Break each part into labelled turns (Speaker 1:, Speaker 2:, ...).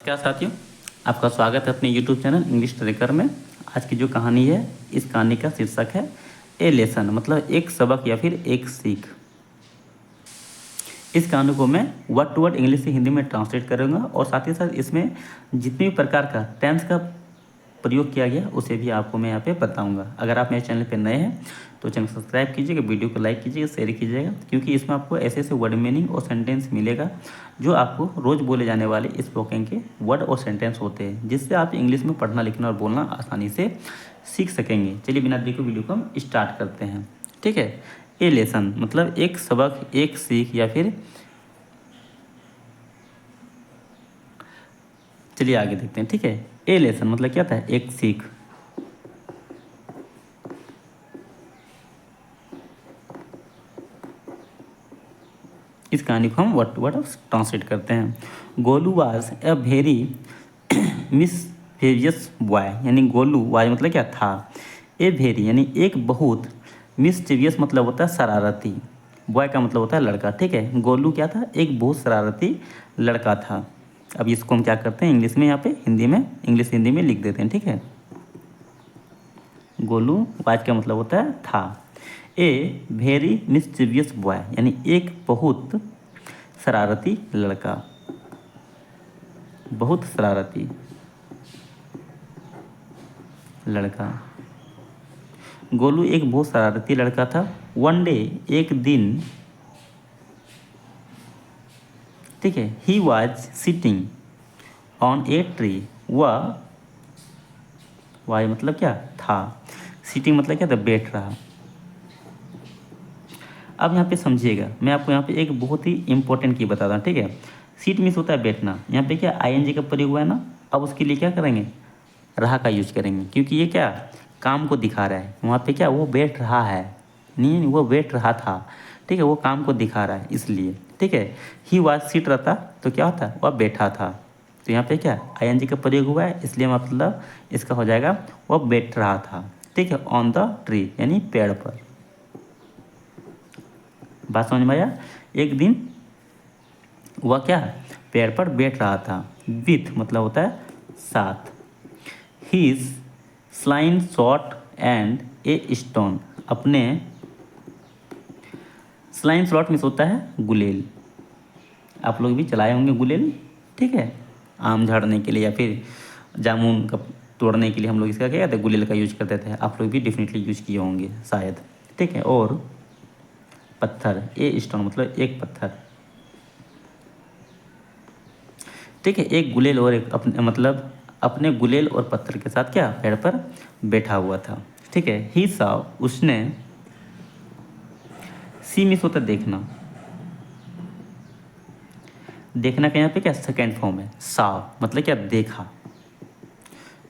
Speaker 1: क्या साथियों, आपका स्वागत है अपने YouTube चैनल इंग्लिश ट्रेकर में। आज की जो कहानी है, इस कहानी का शीर्षक है ए लेसन, मतलब एक सबक या फिर एक सीख। इस कहानी को मैं वर्ड टू वर्ड इंग्लिश से हिंदी में ट्रांसलेट करूँगा और साथ ही साथ इसमें जितने भी प्रकार का टेंस का प्रयोग किया गया उसे भी आपको मैं यहाँ पे बताऊंगा। अगर आप मेरे चैनल पर नए हैं तो चैनल सब्सक्राइब कीजिएगा, वीडियो को लाइक कीजिएगा, शेयर कीजिएगा, क्योंकि इसमें आपको ऐसे ऐसे वर्ड मीनिंग और सेंटेंस मिलेगा जो आपको रोज़ बोले जाने वाले स्पोकन के वर्ड और सेंटेंस होते हैं, जिससे आप इंग्लिश में पढ़ना लिखना और बोलना आसानी से सीख सकेंगे। चलिए बिना देरी के वीडियो को हम स्टार्ट करते हैं। ठीक है, ए लेसन मतलब एक सबक, एक सीख या फिर चलिए आगे देखते हैं। ठीक है, ए लेसन मतलब क्या था, एक सीख। इस कहानी को हम वर्ड टू वर्ड ट्रांसलेट करते हैं। Golu was a very mischievous boy, यानी गोलू वाज मतलब क्या था, ए वेरी यानी एक बहुत, मिसफेरियस मतलब होता है शरारती, बॉय का मतलब होता है लड़का। ठीक है, गोलू क्या था, एक बहुत शरारती लड़का था। अब इसको हम क्या करते हैं इंग्लिश में, यहाँ पे हिंदी में, इंग्लिश हिंदी में लिख देते हैं। ठीक है, गोलू वाज का मतलब होता है था, ए वेरी मिस्टीरियस बॉय यानी एक बहुत शरारती लड़का, बहुत शरारती लड़का। गोलू एक बहुत शरारती लड़का था। वन डे एक दिन, ठीक है, he was sitting on a tree, वह वाई मतलब क्या था, सिटिंग मतलब क्या था, बैठ रहा। अब यहाँ पे समझिएगा, मैं आपको यहाँ पे एक बहुत ही इंपॉर्टेंट की बताता हूँ। ठीक है, सीट मीन्स होता है बैठना, यहाँ पे क्या आईएनजी का प्रयोग हुआ है ना। अब उसके लिए क्या करेंगे, रहा का यूज करेंगे, क्योंकि ये क्या काम को दिखा रहा है। वहाँ पे क्या वो बैठ रहा है, नहीं वो बैठ रहा था। ठीक है, वो काम को दिखा रहा है इसलिए। ठीक है, ही वाज सीट रहता तो क्या होता, वह बैठा था। तो यहाँ पे क्या आईएनजी का प्रयोग हुआ है, इसलिए मतलब इसका हो जाएगा वह बैठ रहा था। ठीक है, ऑन द ट्री यानी पेड़ पर। बात समझ में आया। एक दिन वह क्या पेड़ पर बैठ रहा था, विथ मतलब होता है साथ, his sling shot and a stone, अपने स्लाइन शॉट में होता है गुलेल। आप लोग भी चलाए होंगे गुलेल। ठीक है, आम झाड़ने के लिए या फिर जामुन का तोड़ने के लिए हम लोग इसका क्या कहते हैं, गुलेल का यूज करते थे। आप लोग भी डेफिनेटली यूज किए होंगे शायद। ठीक है, और पत्थर, ए स्टोन मतलब एक पत्थर। ठीक है, एक गुलेल और एक अपने मतलब अपने गुलेल और पत्थर के साथ क्या पेड़ पर बैठा हुआ था। ठीक है, ही सा उसने, सी मिस होता देखना, देखना का यहाँ पे क्या सेकेंड फॉर्म है, सा मतलब क्या देखा।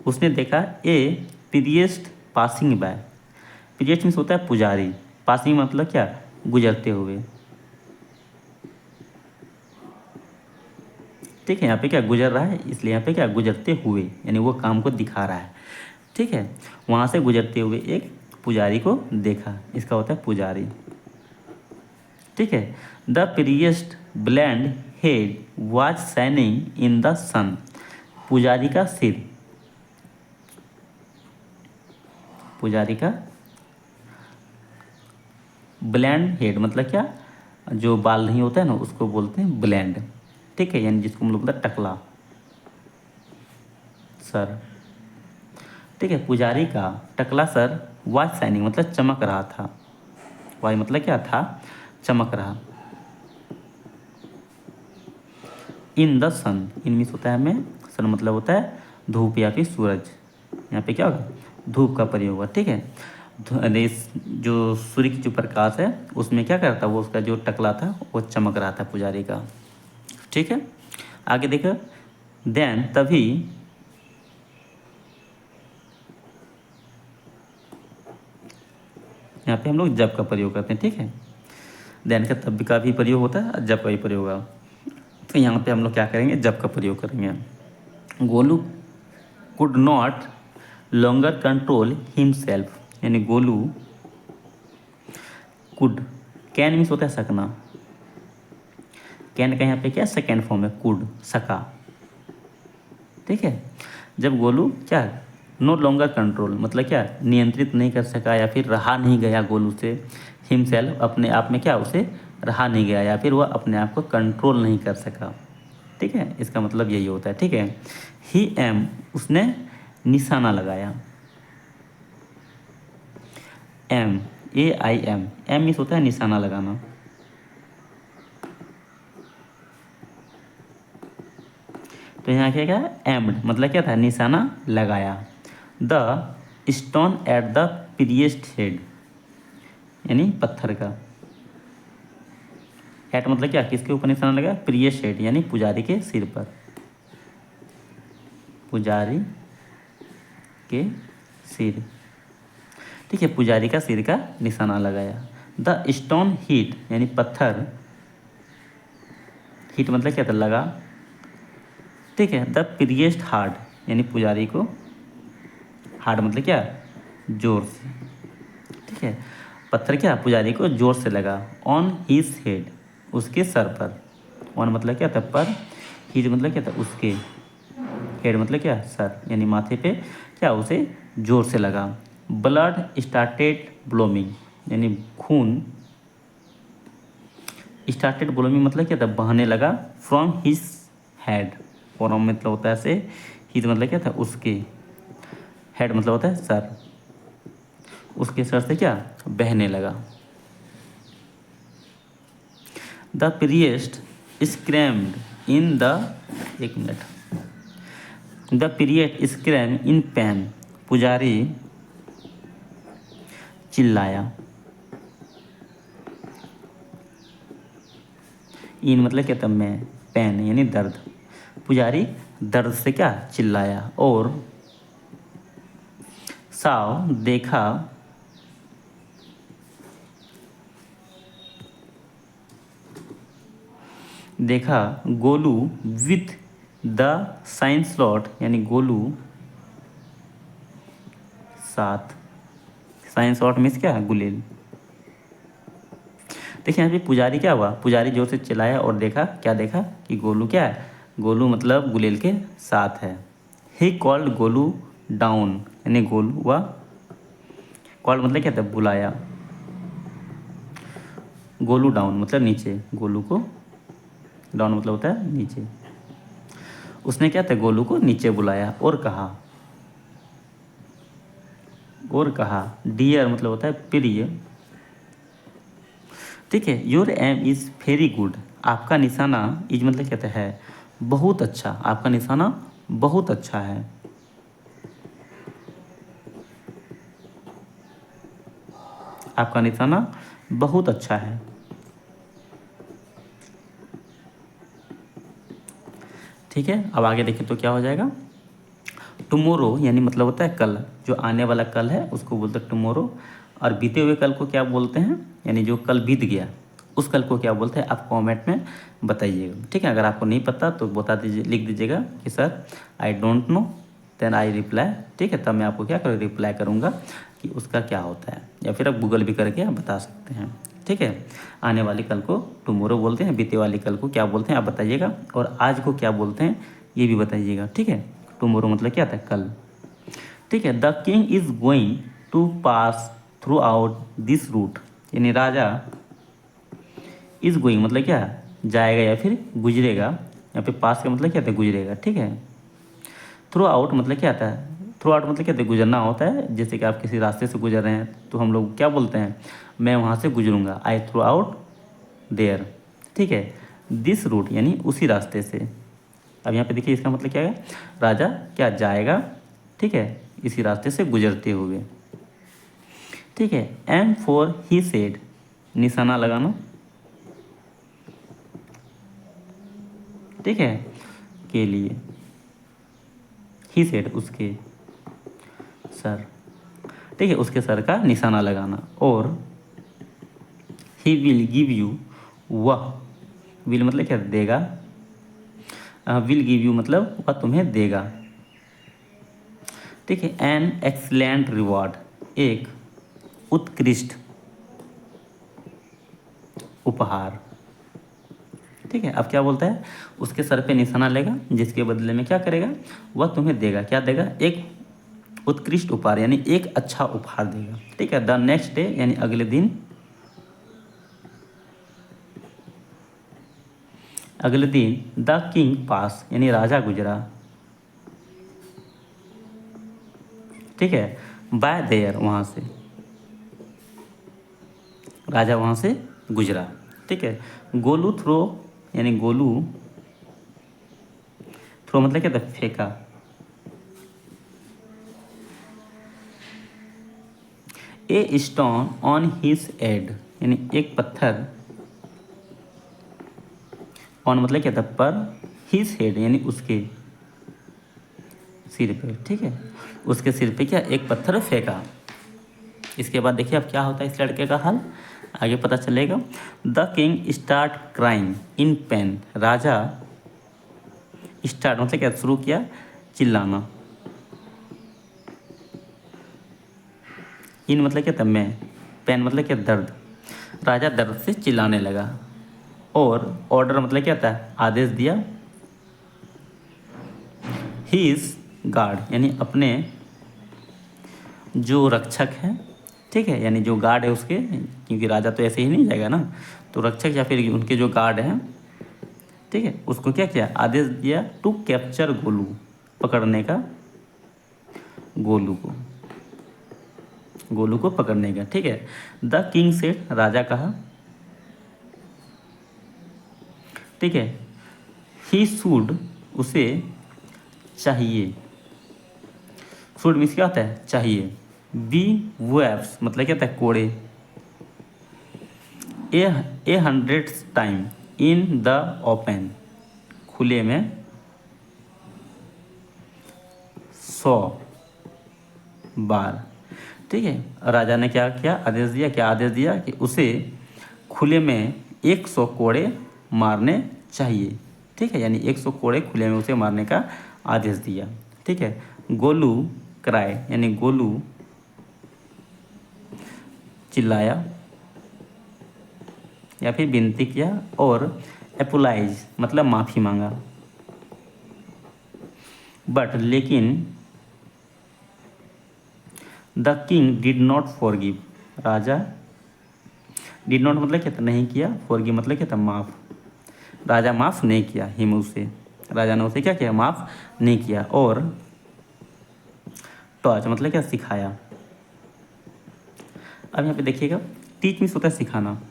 Speaker 1: उसने देखा ए पीरियस्ट पासिंग बाय, पीरियस्ट मीन्स होता है पुजारी, पासिंग मतलब क्या गुजरते हुए। ठीक है, यहाँ पे क्या गुजर रहा है, इसलिए यहाँ पे क्या गुजरते हुए यानी वो काम को दिखा रहा है। ठीक है, वहाँ से गुजरते हुए एक पुजारी को देखा, इसका होता है पुजारी। ठीक है, the priest bald head was shining in the sun, पुजारी का सिर, पुजारी का ब्लैंड हेड मतलब क्या, जो बाल नहीं होता है ना उसको बोलते हैं ब्लैंड। ठीक है, यानी जिसको हम लोग बोलते हैं टकला सर। ठीक है, पुजारी का टकला सर वाज शाइनिंग मतलब चमक रहा था, वाई मतलब क्या था, चमक रहा। इन द सन, इन मीन्स होता है हमें, सन मतलब होता है धूप या फिर सूरज। यहाँ पे क्या होगा, धूप का प्रयोग हुआ। ठीक है, जो सूर्य की जो प्रकाश है उसमें क्या करता वो उसका जो टकला था वो चमक रहा था पुजारी का। ठीक है, आगे देखो, देन तभी, यहाँ पे हम लोग जब का प्रयोग करते हैं। ठीक है, देन का तब का भी प्रयोग होता है, जब का भी प्रयोग होगा। तो यहाँ पे हम लोग क्या करेंगे, जब का प्रयोग करेंगे। Golu could not longer control himself, यानी गोलू कुड, कैन मीन्स होता है सकना, कैन का यहाँ पे क्या सेकेंड फॉर्म है कुड, सका। ठीक है। जब गोलू क्या नो लॉन्गर कंट्रोल मतलब क्या नियंत्रित नहीं कर सका या फिर रहा नहीं गया गोलू से, हिमसेल्फ अपने आप में क्या उसे रहा नहीं गया या फिर वह अपने आप को कंट्रोल नहीं कर सका। ठीक है, इसका मतलब यही होता है। ठीक है, ही एम उसने निशाना लगाया, एम AIM, एम मीन्स होता है निशाना लगाना। तो यहाँ क्या क्या एम्ड मतलब क्या था निशाना लगाया। The stone at the priest head यानी पत्थर का, एट मतलब क्या किसके ऊपर निशाना लगा, प्रिएस्ट हेड यानी पुजारी के सिर पर, पुजारी के सिर। ठीक है, पुजारी का सिर का निशाना लगाया। द स्टोन हीट यानी पत्थर, हीट मतलब क्या था लगा। ठीक है, द प्रिएस्ट हार्ट यानी पुजारी को, हार्ट मतलब क्या जोर से। ठीक है, पत्थर क्या पुजारी को जोर से लगा। ऑन हिज हेड उसके सर पर, ऑन मतलब क्या था पर, हिज मतलब क्या था उसके, हेड मतलब क्या सर यानी माथे पे क्या उसे जोर से लगा। ब्लड स्टार्टेड ब्लोमिंग यानी खून, स्टार्टेड ब्लोमिंग मतलब क्या था बहने लगा। फ्रॉम हिज हेड, फ्रॉम मतलब होता है ऐसे, हिज मतलब क्या था उसके, हेड मतलब होता है सर, उसके सर से क्या बहने लगा। द प्रिएस्ट स्क्रैम्ड इन द, एक minute, the period scrum in pen पुजारी चिल्लाया। इन मतलब क्या था मैं, पेन यानी दर्द, पुजारी दर्द से क्या चिल्लाया। और साव देखा, देखा गोलू विथ द साइन स्लॉट यानी गोलू साथ, साइन स्लॉट मीन्स क्या गुलेल। देखिए यहाँ पे पुजारी क्या हुआ, पुजारी जोर से चिल्लाया और देखा, क्या देखा कि गोलू क्या है, गोलू मतलब गुलेल के साथ है। ही कॉल्ड गोलू डाउन यानी गोलू हुआ, कॉल्ड मतलब क्या था बुलाया, गोलू डाउन मतलब नीचे, गोलू को डाउन मतलब होता है नीचे। उसने क्या था गोलू को नीचे बुलाया और कहा डियर मतलब होता है प्रिय। ठीक है, your aim is very good आपका निशाना, इज मतलब कहते हैं बहुत अच्छा, आपका निशाना बहुत अच्छा है। आपका निशाना बहुत अच्छा है। ठीक है, अब आगे देखें तो क्या हो जाएगा, टुमोरो यानी मतलब होता है कल, जो आने वाला कल है उसको बोलते हैं टुमोरो। और बीते हुए कल को क्या बोलते हैं, यानी जो कल बीत गया उस कल को क्या बोलते हैं, आप कमेंट में बताइएगा। ठीक है, अगर आपको नहीं पता तो बता दीजिए, लिख दीजिएगा कि sir I don't know, then I reply. ठीक है, तब मैं आपको क्या करूँ रिप्लाई करूँगा कि उसका क्या होता है, या फिर आप गूगल भी करके आप बता सकते हैं। ठीक है, आने वाले कल को टुमोरो बोलते हैं, बीते वाले कल को क्या बोलते हैं आप बताइएगा, और आज को क्या बोलते हैं ये भी बताइएगा। ठीक है, टुमोरो मतलब क्या था कल। ठीक है, the king is going to pass throughout this route यानी राजा, इज गोइंग मतलब क्या जाएगा या फिर गुजरेगा, यहाँ पे पास का मतलब क्या था गुजरेगा। ठीक है, थ्रू आउट मतलब क्या आता है, थ्रू आउट मतलब क्या था गुजरना होता है। जैसे कि आप किसी रास्ते से गुजर रहे हैं तो हम लोग क्या बोलते हैं, मैं वहाँ से गुजरूंगा, आई थ्रू आउट देयर। ठीक है, दिस रूट यानी उसी रास्ते से। अब यहाँ पे देखिए इसका मतलब क्या है, राजा क्या जाएगा, ठीक है, इसी रास्ते से गुजरते हुए। ठीक है, एम फॉर ही सेड निशाना लगाना। ठीक है, के लिए, ही सेड उसके सर। ठीक है, उसके सर का निशाना लगाना। और ही विल गिव यू, वह विल मतलब क्या देगा, विल गिव यू मतलब वह तुम्हें देगा। ठीक है, एन एक्सलेंट रिवॉर्ड एक उत्कृष्ट उपहार। ठीक है। अब क्या बोलता है, उसके सर पे निशाना लेगा, जिसके बदले में क्या करेगा, वह तुम्हें देगा, क्या देगा, एक उत्कृष्ट उपहार, यानी एक अच्छा उपहार देगा। ठीक है। द नेक्स्ट डे यानी अगले दिन, अगले दिन द किंग पास यानी राजा गुजरा। ठीक है। बाय देयर, वहाँ से, राजा वहाँ से गुजरा। ठीक है। गोलू थ्रो यानी गोलू, थ्रो मतलब क्या था, फेंका। A stone on his head यानी एक पत्थर, ऑन मतलब क्या था, पर, हिज हेड यानी उसके सिर पे। ठीक है। उसके सिर पे क्या, एक पत्थर फेंका। इसके बाद देखिए अब क्या होता है इस लड़के का हाल, आगे पता चलेगा। The king start crying in pen, Raja start मतलब क्या, शुरू किया, चिल्लाना। इन मतलब क्या था, मैं, पेन मतलब क्या, दर्द। राजा दर्द से चिल्लाने लगा। और ऑर्डर मतलब क्या था, आदेश दिया। हिज गार्ड यानी अपने जो रक्षक हैं, ठीक है, यानी जो गार्ड है उसके, क्योंकि राजा तो ऐसे ही नहीं जाएगा ना, तो रक्षक या फिर उनके जो गार्ड हैं, ठीक है, उसको क्या किया, आदेश दिया, टू कैप्चर गोलू, पकड़ने का, गोलू को, गोलू को पकड़ने का। ठीक है। द किंग सेड, राजा कहा, ठीक है, ही शुड, उसे चाहिए, शुड मीन्स क्या होता है, चाहिए। बी वेव्स मतलब क्या होता है, कोड़े। ए 100 टाइम इन द ओपन, खुले में 100 बार। ठीक है। राजा ने क्या किया, आदेश दिया, क्या आदेश दिया कि उसे खुले में 100 कोड़े मारने चाहिए। ठीक है। यानी 100 कोड़े खुले में उसे मारने का आदेश दिया। ठीक है। गोलू क्राई यानी गोलू चिल्लाया या फिर विनती किया, और एपोलाइज मतलब माफ़ी मांगा। बट लेकिन the king did not forgive, Raja, did not मतलब क्या था, नहीं किया, फॉरगिव मतलब क्या था, माफ़। राजा माफ़ नहीं किया हिम, उसे, राजा ने उसे क्या किया, माफ़ नहीं किया। और टॉच मतलब क्या, सिखाया। अब यहाँ पे देखिएगा, टीच मीन्स होता है सिखाना,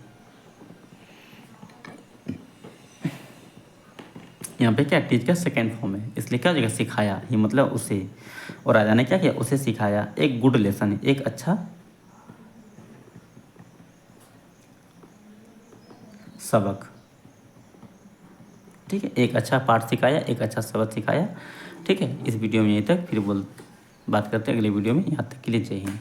Speaker 1: यहाँ पे क्या, टीच का सेकेंड फॉर्म है, इसलिए क्या हो जाएगा, सिखाया, ये मतलब उसे। और राजा ने क्या किया, उसे सिखाया एक गुड लेसन, एक अच्छा सबक। ठीक है। एक अच्छा पाठ सिखाया, एक अच्छा सबक सिखाया। ठीक है। इस वीडियो में यहीं तक, फिर बात करते हैं अगले वीडियो में। यहाँ तक के लिए जय हिंद।